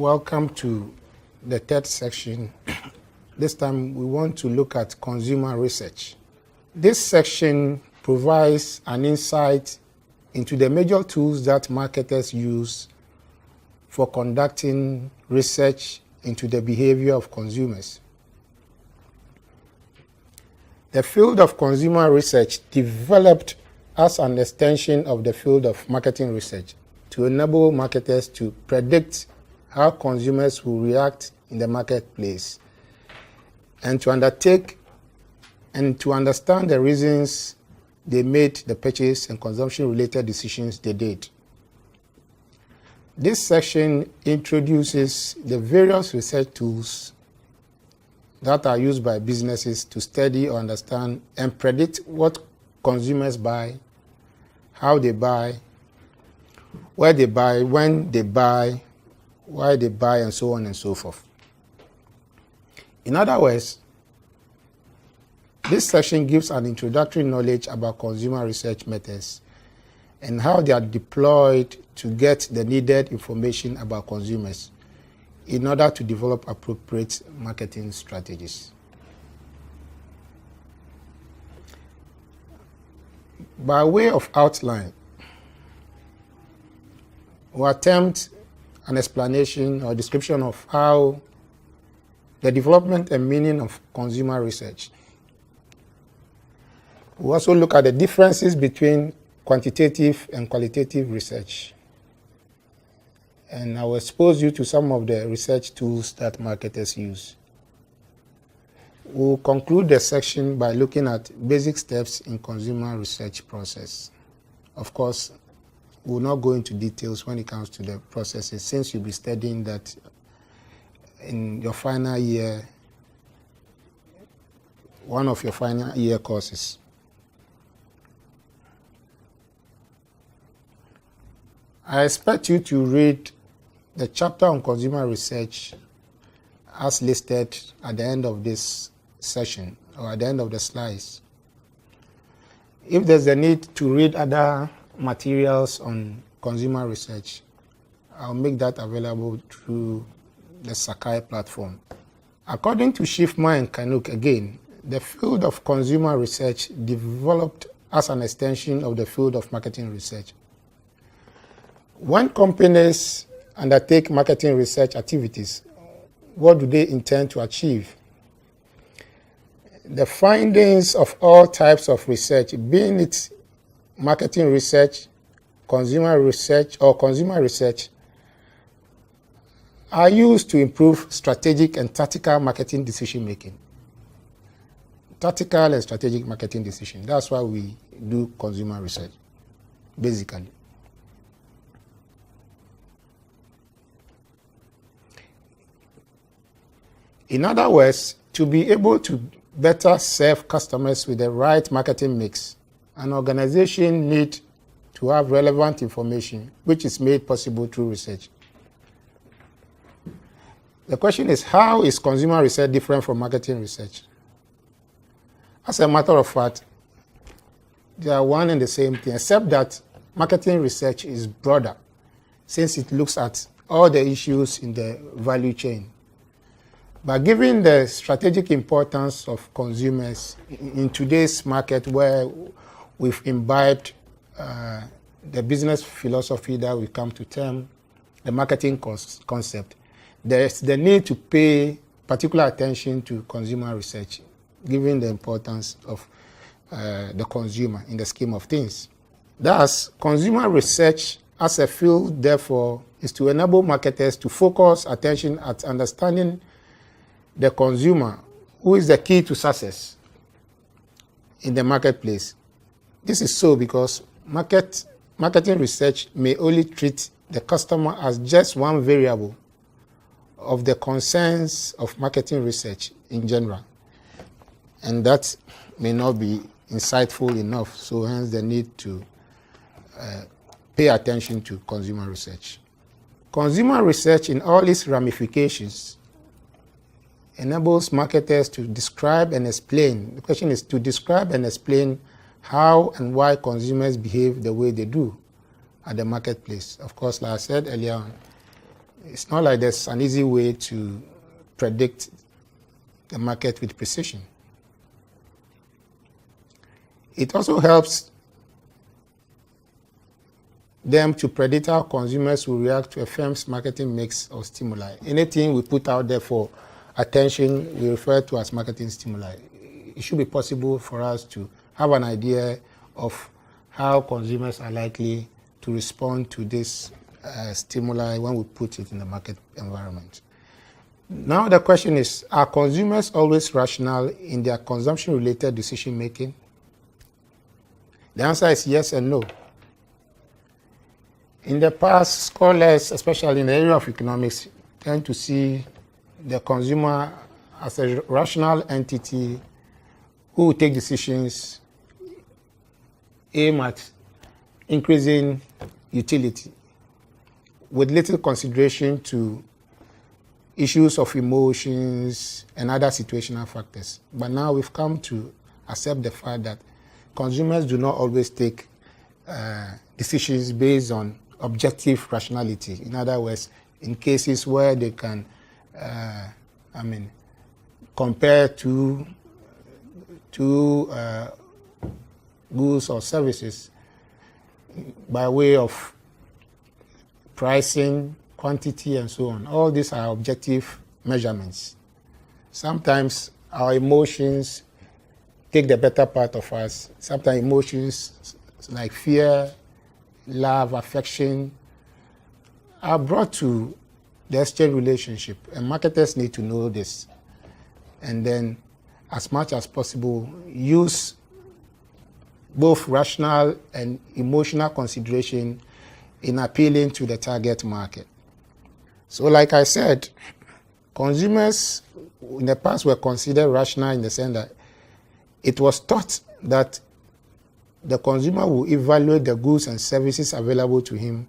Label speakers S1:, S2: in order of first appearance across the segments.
S1: Welcome to the third section. This time we want to look at consumer research. This section provides an insight into the major tools that marketers use for conducting research into the behavior of consumers. The field of consumer research developed as an extension of the field of marketing research to enable marketers to predict how consumers will react in the marketplace and to undertake and to understand the reasons they made the purchase and consumption-related decisions they did. This section introduces the various research tools that are used by businesses to study or understand and predict what consumers buy, how they buy, where they buy, when they buy, why they buy, and so on and so forth. In other words, this section gives an introductory knowledge about consumer research methods and how they are deployed to get the needed information about consumers in order to develop appropriate marketing strategies. By way of outline, we'll attempt an explanation or description of how the development and meaning of consumer research. We'll also look at the differences between quantitative and qualitative research. And I will expose you to some of the research tools that marketers use. We'll conclude the section by looking at basic steps in consumer research process. Of course, we'll not go into details when it comes to the processes, since you'll be studying that in your final year, one of your final year courses. I expect you to read the chapter on consumer research as listed at the end of this session or at the end of the slides. If there's a need to read other materials on consumer research, I'll make that available through the Sakai platform. According to Schiffman and Kanuk, again, the field of consumer research developed as an extension of the field of marketing research. When companies undertake marketing research activities, what do they intend to achieve? The findings of all types of research, being it marketing research, consumer research, or consumer research, are used to improve strategic and tactical marketing decision-making. Tactical and strategic marketing decision. That's why we do consumer research, basically. In other words, to be able to better serve customers with the right marketing mix, an organization needs to have relevant information, which is made possible through research. The question is, how is consumer research different from marketing research? As a matter of fact, they are one and the same thing, except that marketing research is broader, since it looks at all the issues in the value chain. But given the strategic importance of consumers in today's market, where we've imbibed the business philosophy that we come to term the marketing concept, there's the need to pay particular attention to consumer research, given the importance of the consumer in the scheme of things. Thus, consumer research as a field, therefore, is to enable marketers to focus attention at understanding the consumer, who is the key to success in the marketplace. This is so because marketing research may only treat the customer as just one variable of the concerns of marketing research in general. And that may not be insightful enough, so hence the need to pay attention to consumer research. Consumer research in all its ramifications enables marketers to describe and explain. The question is to describe and explain how and why consumers behave the way they do at the marketplace. Of course, like I said earlier on, it's not like there's an easy way to predict the market with precision. It also helps them to predict how consumers will react to a firm's marketing mix or stimuli. Anything we put out there for attention, we refer to as marketing stimuli. It should be possible for us to have an idea of how consumers are likely to respond to this stimuli when we put it in the market environment. Now the question is, are consumers always rational in their consumption-related decision-making? The answer is yes and no. In the past, scholars, especially in the area of economics, tend to see the consumer as a rational entity who will take decisions aimed at increasing utility with little consideration to issues of emotions and other situational factors. But now we've come to accept the fact that consumers do not always take decisions based on objective rationality. In other words, in cases where they can, compare two goods or services by way of pricing, quantity, and so on. All these are objective measurements. Sometimes our emotions take the better part of us. Sometimes emotions like fear, love, affection are brought to the exchange relationship, and marketers need to know this. And then, as much as possible, use both rational and emotional consideration in appealing to the target market. So like I said, consumers in the past were considered rational in the sense that it was thought that the consumer will evaluate the goods and services available to him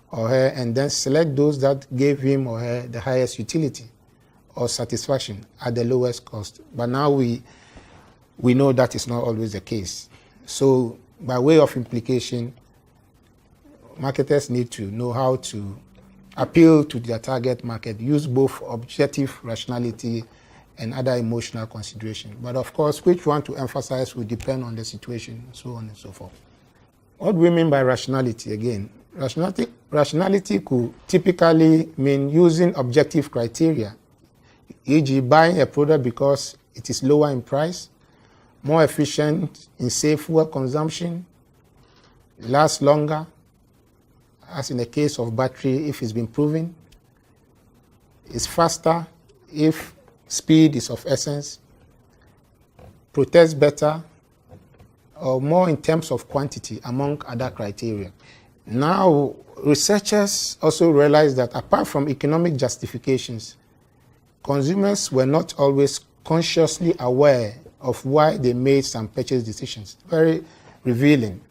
S1: or her and then select those that gave him or her the highest utility or satisfaction at the lowest cost. But now we know that is not always the case. So by way of implication, marketers need to know how to appeal to their target market, use both objective rationality and other emotional consideration. But of course, which one to emphasize will depend on the situation, so on and so forth. What do we mean by rationality again? Rationality could typically mean using objective criteria, e.g. buying a product because it is lower in price, more efficient in safe fuel consumption, lasts longer, as in the case of battery if it's been proven, is faster if speed is of essence, protects better, or more in terms of quantity, among other criteria. Now, researchers also realized that apart from economic justifications, consumers were not always consciously aware of why they made some purchase decisions. Very revealing.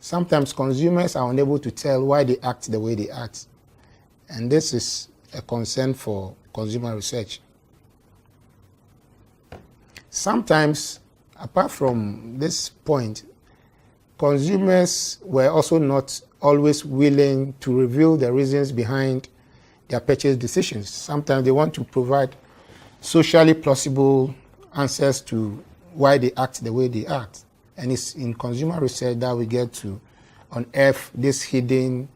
S1: Sometimes consumers are unable to tell why they act the way they act. And this is a concern for consumer research. Sometimes, apart from this point, consumers were also not always willing to reveal the reasons behind their purchase decisions. Sometimes they want to provide socially plausible answers to why they act the way they act. And it's in consumer research that we get to unearth these hidden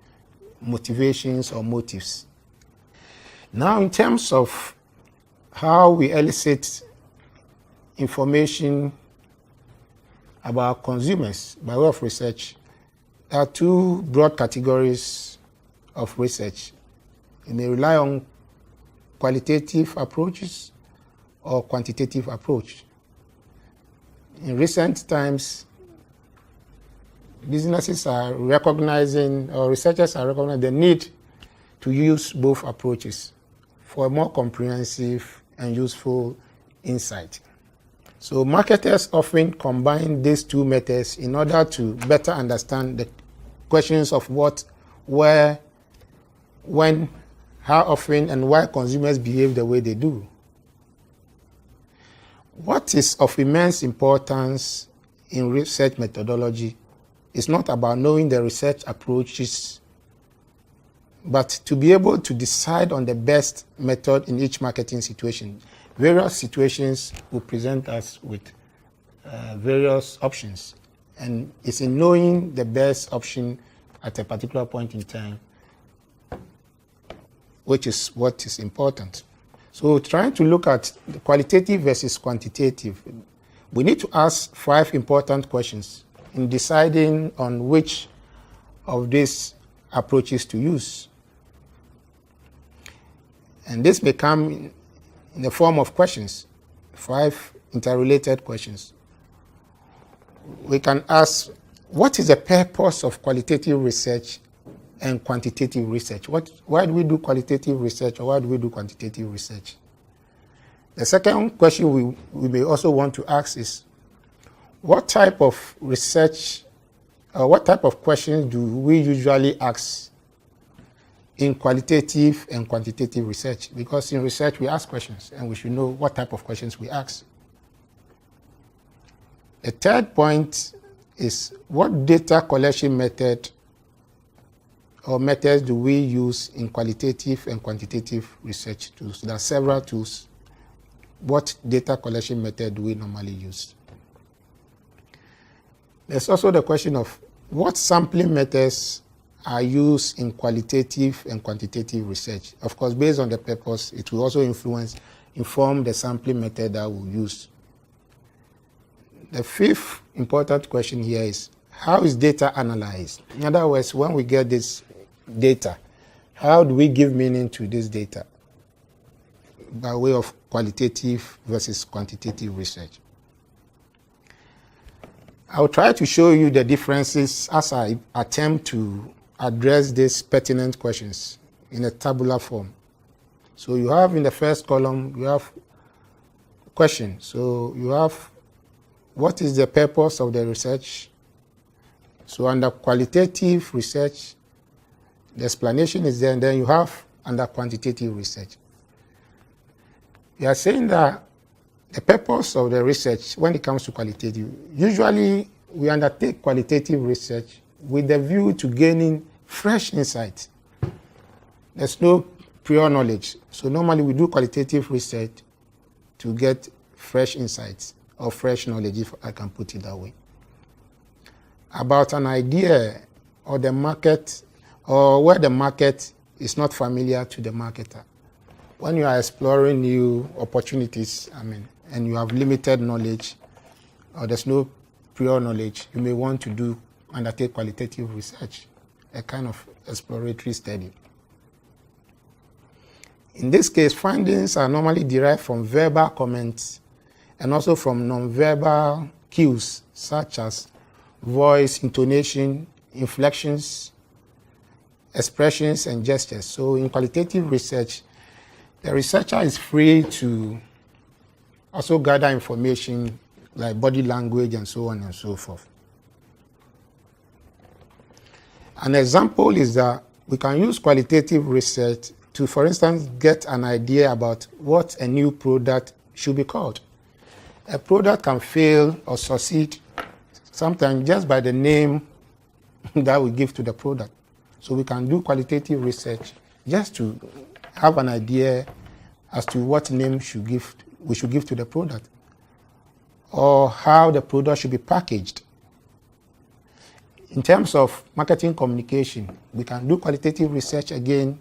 S1: motivations or motives. Now, in terms of how we elicit information about consumers by way of research, there are two broad categories of research. You may rely on qualitative approaches or quantitative approach. In recent times, businesses are recognizing, or researchers are recognizing the need to use both approaches for a more comprehensive and useful insight. So marketers often combine these two methods in order to better understand the questions of what, where, when, how often, and why consumers behave the way they do. What is of immense importance in research methodology is not about knowing the research approaches but to be able to decide on the best method in each marketing situation. Various situations will present us with various options, and it's in knowing the best option at a particular point in time, which is what is important. So trying to look at the qualitative versus quantitative, we need to ask 5 important questions in deciding on which of these approaches to use. And this may come in the form of questions, 5 interrelated questions. We can ask, what is the purpose of qualitative research and quantitative research? Why do we do qualitative research, or why do we do quantitative research? The second question we may also want to ask is, what type of research, or what type of questions do we usually ask in qualitative and quantitative research? Because in research we ask questions, and we should know what type of questions we ask. The third point is, what data collection method or methods do we use in qualitative and quantitative research tools? There are several tools. What data collection method do we normally use? There's also the question of what sampling methods are used in qualitative and quantitative research. Of course, based on the purpose, it will also inform the sampling method that we'll use. The fifth important question here is, how is data analyzed? In other words, when we get this data, how do we give meaning to this data by way of qualitative versus quantitative research? I'll try to show you the differences as I attempt to address these pertinent questions in a tabular form. So you have in the first column, you have question. So you have, what is the purpose of the research? So under qualitative research, the explanation is there, and then you have under quantitative research. We are saying that the purpose of the research when it comes to qualitative, usually we undertake qualitative research with the view to gaining fresh insight. There's no prior knowledge. So normally we do qualitative research to get fresh insights or fresh knowledge, if I can put it that way, about an idea or the market, or where the market is not familiar to the marketer. When you are exploring new opportunities, and you have limited knowledge, or there's no prior knowledge, you may want to undertake qualitative research, a kind of exploratory study. In this case, findings are normally derived from verbal comments and also from non-verbal cues such as voice, intonation, inflections, expressions, and gestures. So in qualitative research, the researcher is free to also gather information like body language and so on and so forth. An example is that we can use qualitative research to, for instance, get an idea about what a new product should be called. A product can fail or succeed sometimes just by the name that we give to the product. So we can do qualitative research just to have an idea as to what name we should give to the product, or how the product should be packaged. In terms of marketing communication, we can do qualitative research again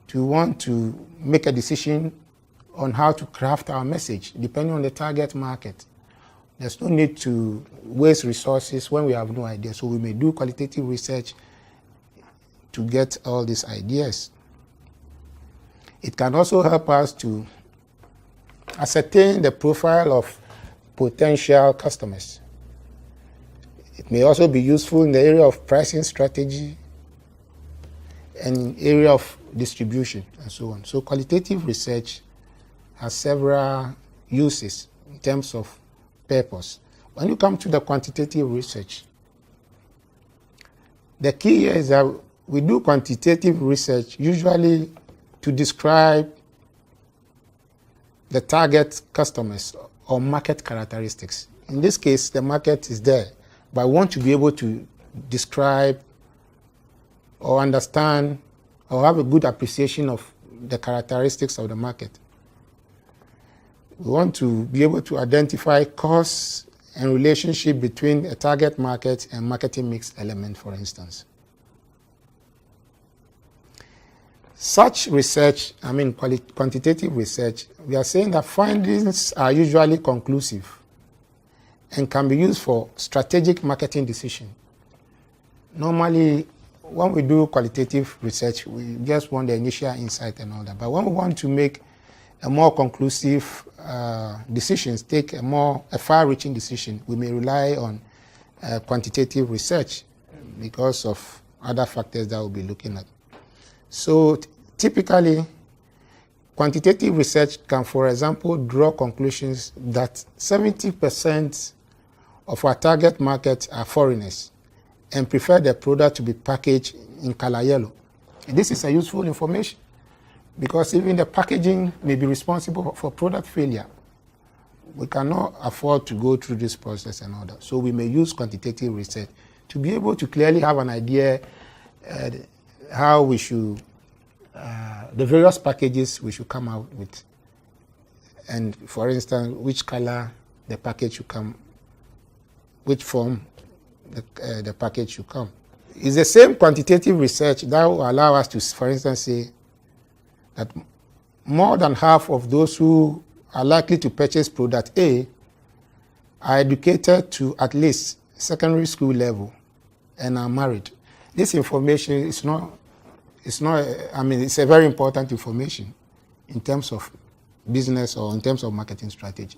S1: to want to make a decision on how to craft our message, depending on the target market. There's no need to waste resources when we have no idea, so we may do qualitative research to get all these ideas. It can also help us to ascertain the profile of potential customers. It may also be useful in the area of pricing strategy and area of distribution and so on. So qualitative research has several uses in terms of purpose. When you come to the quantitative research, the key here is that we do quantitative research usually to describe the target customers or market characteristics. In this case, the market is there, but I want to be able to describe or understand or have a good appreciation of the characteristics of the market. We want to be able to identify cause and relationship between a target market and marketing mix element, for instance. Such research, quantitative research, we are saying that findings are usually conclusive and can be used for strategic marketing decision. Normally, when we do qualitative research, we just want the initial insight and all that. But when we want to make a more conclusive decisions, take a far-reaching decision, we may rely on quantitative research because of other factors that we'll be looking at. So typically, quantitative research can, for example, draw conclusions that 70% of our target market are foreigners and prefer their product to be packaged in color yellow. This is a useful information because even the packaging may be responsible for product failure. We cannot afford to go through this process and all that. So we may use quantitative research to be able to clearly have an idea how we should, the various packages we should come out with. And for instance, which color the package should come, which form the package should come. It's the same quantitative research that will allow us to, for instance, say that more than half of those who are likely to purchase product A are educated to at least secondary school level and are married. This information is it's a very important information in terms of business or in terms of marketing strategy.